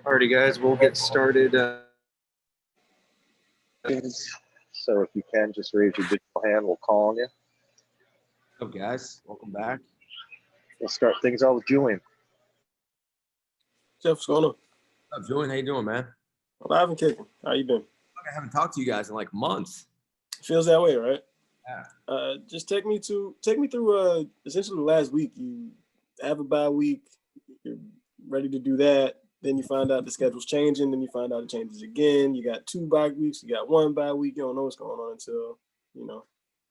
Alrighty, guys, we'll get started. So if you can, just raise your digital hand. We'll call on you. What's up, guys? Welcome back. We'll start things out with Julian. Jeff, what's going on? What's up, Julian? How you doing, man? Alive and kicking. How you been? I haven't talked to you guys in like months. Feels that way, right? Yeah. Just take me through essentially the last week. You have a bye week. You're ready to do that. Then you find out the schedule's changing. Then you find out it changes again. You got 2 bye weeks. You got 1 bye week. You don't know what's going on until,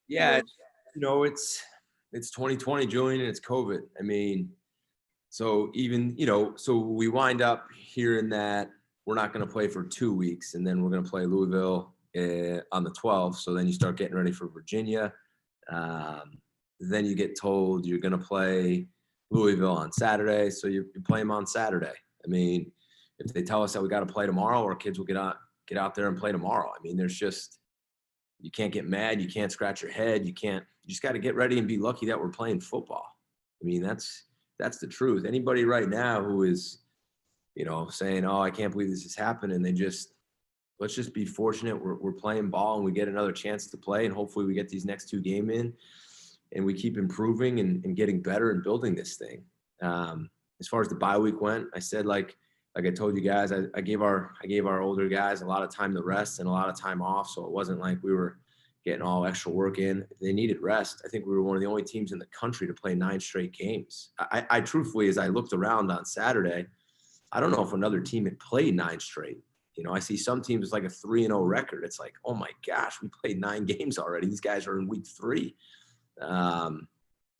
Yeah, it's 2020, Julian, and it's COVID. I mean, so even, so we wind up hearing that we're not going to play for 2 weeks, and then we're going to play Louisville on the 12th. So then you start getting ready for Virginia. Then you get told you're going to play Louisville on Saturday. So you play them on Saturday. I mean, if they tell us that we got to play tomorrow, our kids will get out there and play tomorrow. I mean, you can't get mad. You can't scratch your head. You just got to get ready and be lucky that we're playing football. I mean, that's the truth. Anybody right now who is, saying, oh, I can't believe this is happening. Let's just be fortunate. We're playing ball and we get another chance to play. And hopefully we get these next 2 games in and we keep improving and getting better and building this thing. As far as the bye week went, I said, like I told you guys, I gave our older guys a lot of time to rest and a lot of time off. So it wasn't like we were getting all extra work in. They needed rest. I think we were one of the only teams in the country to play 9 straight games. I truthfully, as I looked around on Saturday, I don't know if another team had played 9 straight. I see some teams with like a 3-0 record. It's like, oh my gosh, we played 9 games already. These guys are in week 3.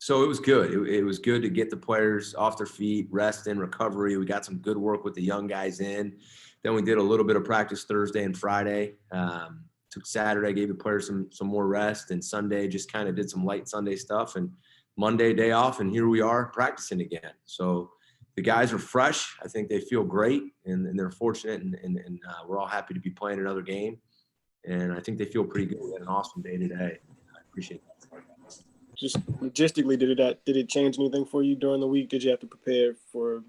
So it was good. It was good to get the players off their feet, rest and recovery. We got some good work with the young guys in. Then we did a little bit of practice Thursday and Friday. Took Saturday, gave the players some more rest, and Sunday just kind of did some light Sunday stuff. And Monday, day off, and here we are practicing again. So the guys are fresh. I think they feel great, and they're fortunate, and we're all happy to be playing another game. And I think they feel pretty good. We had an awesome day today. I appreciate that. Just logistically, did it change anything for you during the week? Did you have to prepare for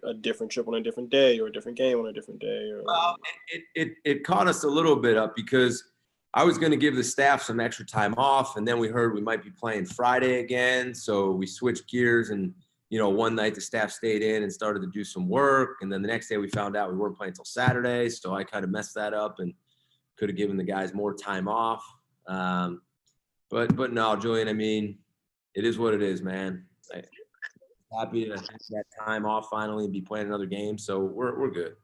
a different trip on a different day or a different game on a different day? Well, it caught us a little bit up because I was going to give the staff some extra time off, and then we heard we might be playing Friday again. So we switched gears, and one night the staff stayed in and started to do some work, and then the next day we found out we weren't playing until Saturday. So I kind of messed that up and could have given the guys more time off. But no, Julian, I mean, it is what it is, man. I'm happy to have that time off finally and be playing another game. So we're good.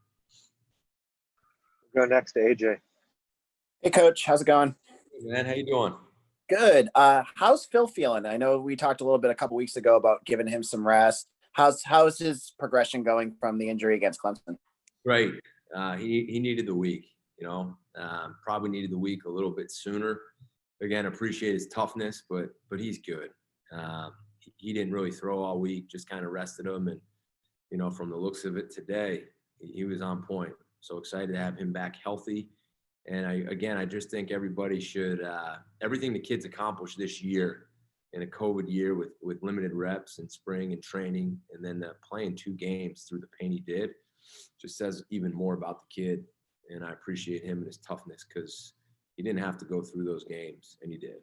We'll go next to AJ. Hey, Coach. How's it going? Hey, man, how you doing? Good. How's Phil feeling? I know we talked a little bit a couple weeks ago about giving him some rest. How's his progression going from the injury against Clemson? Great. He needed the week, probably needed the week a little bit sooner. Again, appreciate his toughness, but he's good. He didn't really throw all week, just kind of rested him. And, from the looks of it today, he was on point. So excited to have him back healthy. And I just think everybody should, everything the kids accomplished this year in a COVID year with limited reps and spring and training, and then playing 2 games through the pain he did, just says even more about the kid. And I appreciate him and his toughness because he didn't have to go through those games, and he did.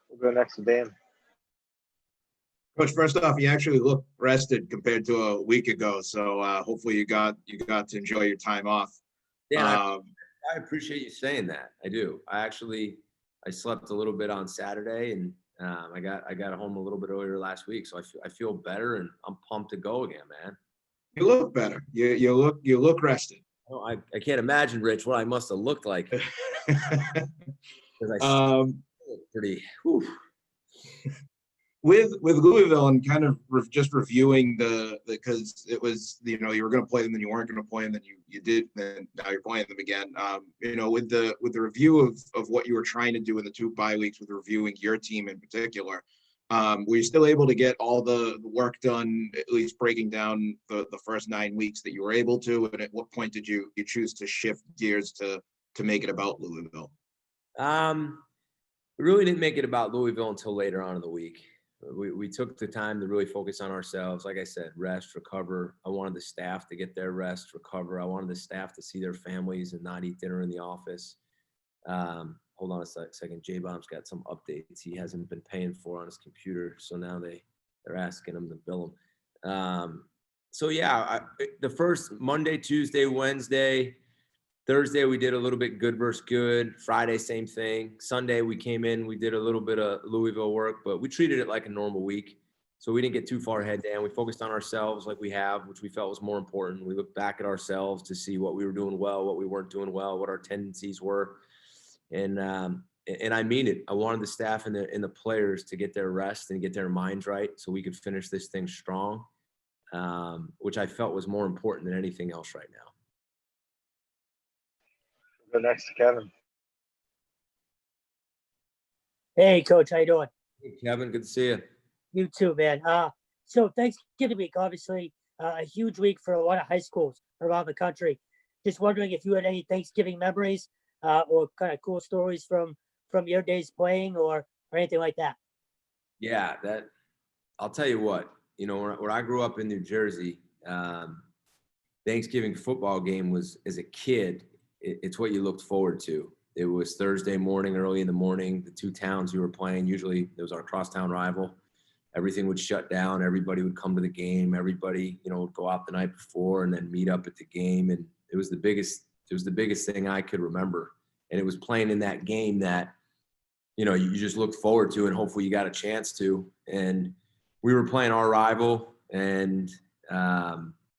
We'll go next to Dan. Coach, first off, you actually look rested compared to a week ago. So hopefully you got to enjoy your time off. Dan, I appreciate you saying that. I do. I slept a little bit on Saturday, and I got home a little bit earlier last week. So I feel better, and I'm pumped to go again, man. You look better. You look rested. Oh, I can't imagine, Rich, what I must have looked like. Pretty. Whew. With Louisville and kind of just reviewing because it was, you were going to play them, then you weren't going to play them, then you did, then now you're playing them again. With the review of what you were trying to do in the 2 bye weeks, with reviewing your team in particular, were you still able to get all the work done, at least breaking down the first 9 weeks that you were able to? And at what point did you choose to shift gears to make it about Louisville? We really didn't make it about Louisville until later on in the week. We took the time to really focus on ourselves. Like I said, rest, recover. I wanted the staff to get their rest, recover. I wanted the staff to see their families and not eat dinner in the office. Hold on a second. J-Bomb's got some updates he hasn't been paying for on his computer. So now they're asking him to bill him. So yeah, the first Monday, Tuesday, Wednesday, Thursday, we did a little bit good versus good. Friday, same thing. Sunday, we came in, we did a little bit of Louisville work, but we treated it like a normal week. So we didn't get too far ahead down. We focused on ourselves like we have, which we felt was more important. We looked back at ourselves to see what we were doing well, what we weren't doing well, what our tendencies were. And I mean it. I wanted the staff and the players to get their rest and get their minds right so we could finish this thing strong, which I felt was more important than anything else right now. Go next to Kevin. Hey, Coach, how you doing? Hey, Kevin, good to see you. You too, man. So Thanksgiving week, obviously a huge week for a lot of high schools around the country. Just wondering if you had any Thanksgiving memories or kind of cool stories from your days playing or anything like that. Yeah, I'll tell you what, where I grew up in New Jersey, Thanksgiving football game was, as a kid, it's what you looked forward to. It was Thursday morning, early in the morning. The two towns you were playing, usually it was our crosstown rival. Everything would shut down. Everybody would come to the game. Everybody, would go out the night before and then meet up at the game. And it was the biggest thing I could remember. And it was playing in that game that, you just looked forward to and hopefully you got a chance to. And we were playing our rival and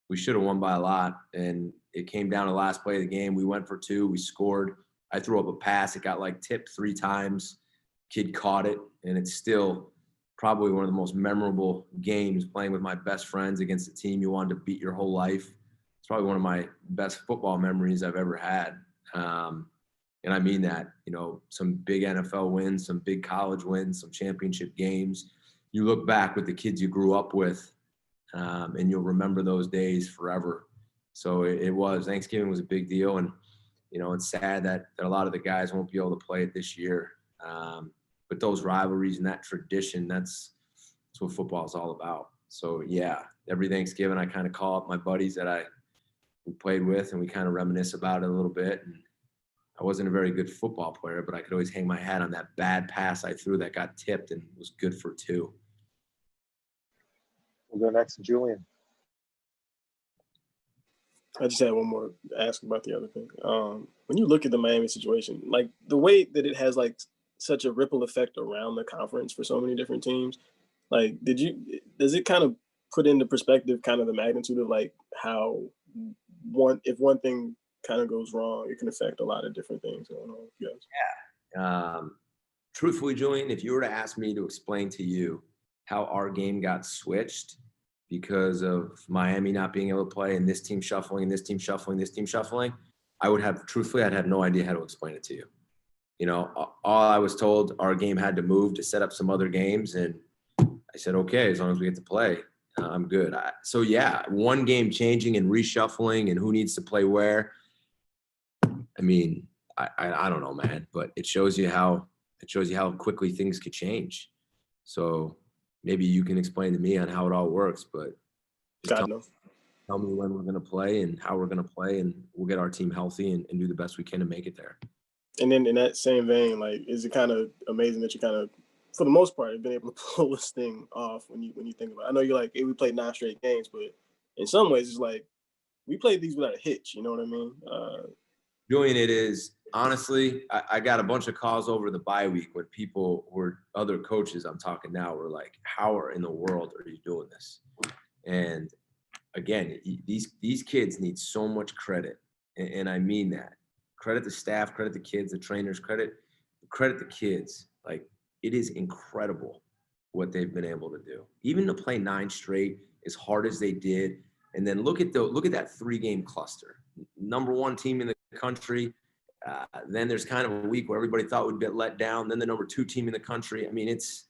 we should have won by a lot. And it came down to the last play of the game. We went for two. We scored. I threw up a pass. It got tipped 3 times. Kid caught it. And it's still probably one of the most memorable games, playing with my best friends against a team you wanted to beat your whole life. It's probably one of my best football memories I've ever had. And I mean that, some big NFL wins, some big college wins, some championship games. You look back with the kids you grew up with, and you'll remember those days forever. So Thanksgiving was a big deal. And, it's sad that a lot of the guys won't be able to play it this year. But those rivalries and that tradition, that's what football is all about. So yeah, every Thanksgiving I kind of call up my buddies that we played with and we kind of reminisce about it a little bit. And I wasn't a very good football player, but I could always hang my hat on that bad pass I threw that got tipped and was good for 2. We'll go next to Julian. I just had one more to ask about the other thing. When you look at the Miami situation, the way that it has such a ripple effect around the conference for so many different teams, does it kind of put into perspective kind of the magnitude of how if one thing kind of goes wrong, it can affect a lot of different things going on with you guys? Yeah. Truthfully, Julian, if you were to ask me to explain to you how our game got switched because of Miami not being able to play and this team shuffling, and this team shuffling, this team shuffling, I'd have no idea how to explain it to you. All I was told, our game had to move to set up some other games. And I said, okay, as long as we get to play, I'm good. So yeah, one game changing and reshuffling and who needs to play where. I mean, I don't know, man, but it shows you how quickly things could change. So maybe you can explain to me on how it all works, but God knows. Tell me when we're going to play and how we're going to play, and we'll get our team healthy and do the best we can to make it there. And then in that same vein, is it kind of amazing that you kind of, for the most part, have been able to pull this thing off when you think about it? I know you're hey, we played 9 straight games, but in some ways it's we played these without a hitch. You know what I mean? Julian, it is. Honestly, I got a bunch of calls over the bye week when other coaches I'm talking now were like, how in the world are you doing this? And again, these kids need so much credit. And I mean that. Credit the staff, credit the kids, the trainers, credit the kids. It is incredible what they've been able to do. Even to play 9 straight as hard as they did. And then look at that 3-game cluster. Number 1 team in the country. Then there's kind of a week where everybody thought we'd get let down. Then the number 2 team in the country. I mean, it's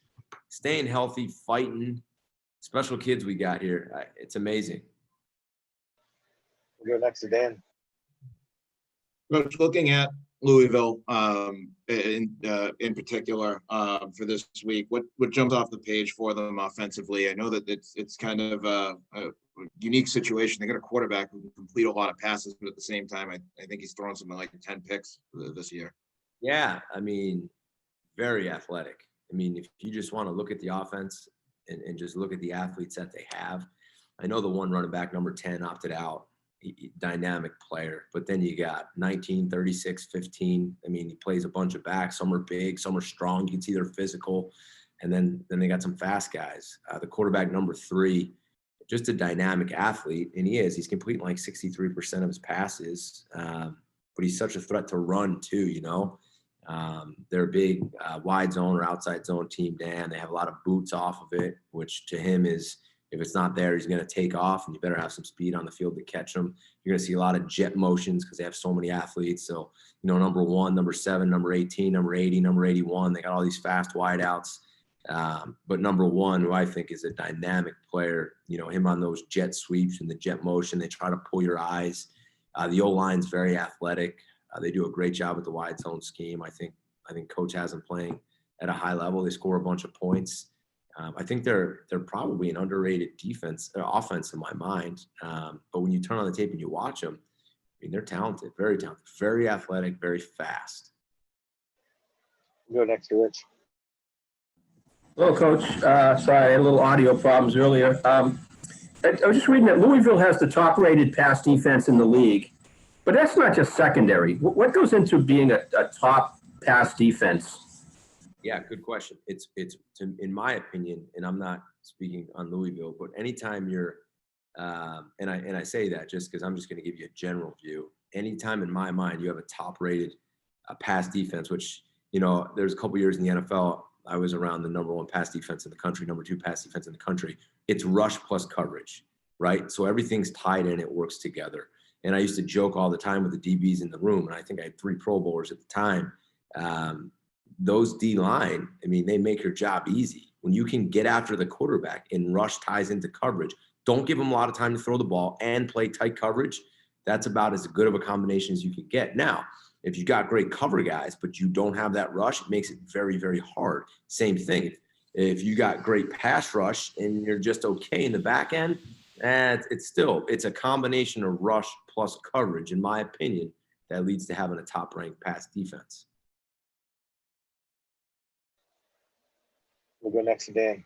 staying healthy, fighting. Special kids we got here. It's amazing. We'll go next to Dan. Coach, looking at Louisville in particular for this week. What jumped off the page for them offensively? I know that it's kind of a unique situation. They got a quarterback who can complete a lot of passes, but at the same time, I think he's thrown something like 10 picks this year. Yeah, I mean, very athletic. I mean, if you just want to look at the offense and just look at the athletes that they have, I know the one running back, number 10, opted out. Dynamic player, but then you got 19, 36, 15. I mean, he plays a bunch of backs. Some are big, some are strong. You can see they're physical. And then they got some fast guys. The quarterback, number 3, just a dynamic athlete. And he is. He's completing like 63% of his passes. But he's such a threat to run too, you know. They're a big wide zone or outside zone team, Dan. They have a lot of boots off of it, which to him is, if it's not there, he's going to take off, and you better have some speed on the field to catch him. You're going to see a lot of jet motions because they have so many athletes. So, you know, number 1, number 7, number 18, number 80, number 81, they got all these fast wideouts. But number 1, who I think is a dynamic player, you know, him on those jet sweeps and the jet motion, they try to pull your eyes. The O-line's very athletic. They do a great job with the wide zone scheme. I think Coach has them playing at a high level. They score a bunch of points. I think they're probably an underrated offense in my mind. But when you turn on the tape and you watch them, I mean, they're talented, very athletic, very fast. Go next to Rich. Hello, Coach. Sorry, I had a little audio problems earlier. I was just reading that Louisville has the top-rated pass defense in the league, but that's not just secondary. What goes into being a top pass defense? Yeah, good question. It's in my opinion, and I'm not speaking on Louisville, but anytime you're, and I say that just because I'm just going to give you a general view. Anytime in my mind you have a top-rated pass defense, which, you know, there's a couple years in the NFL, I was around the number 1 pass defense in the country, number 2 pass defense in the country. It's rush plus coverage, right? So everything's tied in, it works together. And I used to joke all the time with the DBs in the room, and I think I had 3 Pro Bowlers at the time. Those D-line, I mean, they make your job easy. When you can get after the quarterback and rush ties into coverage, don't give them a lot of time to throw the ball and play tight coverage. That's about as good of a combination as you can get. Now, if you got great cover guys, but you don't have that rush, it makes it very, very hard. Same thing. If you got great pass rush and you're just okay in the back end, it's a combination of rush plus coverage, in my opinion, that leads to having a top-ranked pass defense. We'll go next to Dan.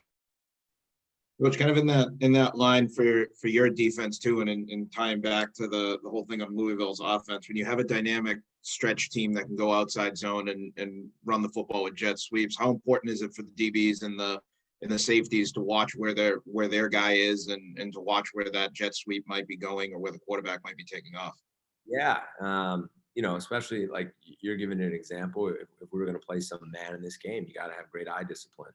Which kind of in that line for your defense too, and in tying back to the whole thing on Louisville's offense, when you have a dynamic stretch team that can go outside zone and run the football with jet sweeps, how important is it for the DBs and the safeties to watch where their guy is and to watch where that jet sweep might be going or where the quarterback might be taking off? Yeah. You know, especially like you're giving an example. If we were going to play some man in this game, you got to have great eye discipline.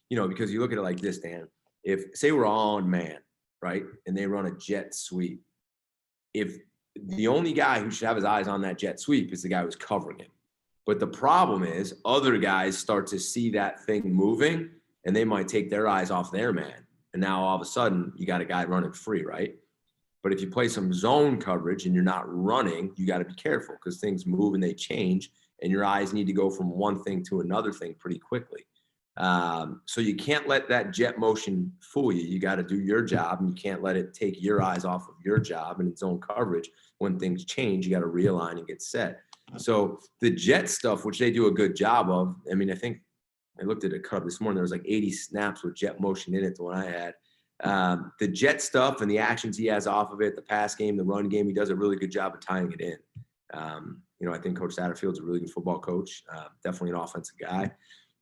You know, because you look at it like this, Dan, if say we're all on man, right, and they run a jet sweep, if the only guy who should have his eyes on that jet sweep is the guy who's covering him. But the problem is other guys start to see that thing moving and they might take their eyes off their man. And now all of a sudden you got a guy running free, right? But if you play some zone coverage and you're not running, you got to be careful because things move and they change and your eyes need to go from one thing to another thing pretty quickly. So you can't let that jet motion fool you. You got to do your job and you can't let it take your eyes off of your job and its own coverage. When things change, you got to realign and get set. So the jet stuff, which they do a good job of, I mean, I think I looked at a cut this morning, there was like 80 snaps with jet motion in it, the one I had. The jet stuff and the actions he has off of it, the pass game, the run game, he does a really good job of tying it in. You know, I think Coach Satterfield's a really good football coach, definitely an offensive guy.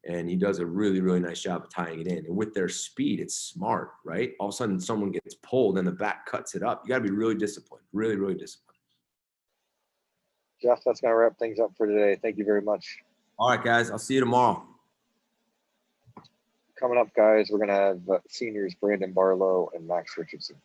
And he does a really, really nice job of tying it in. And with their speed, it's smart, right? All of a sudden, someone gets pulled and the back cuts it up. You got to be really disciplined, really, really disciplined. Jeff, that's going to wrap things up for today. Thank you very much. All right, guys. I'll see you tomorrow. Coming up, guys, we're going to have seniors Brandon Barlow and Max Richardson.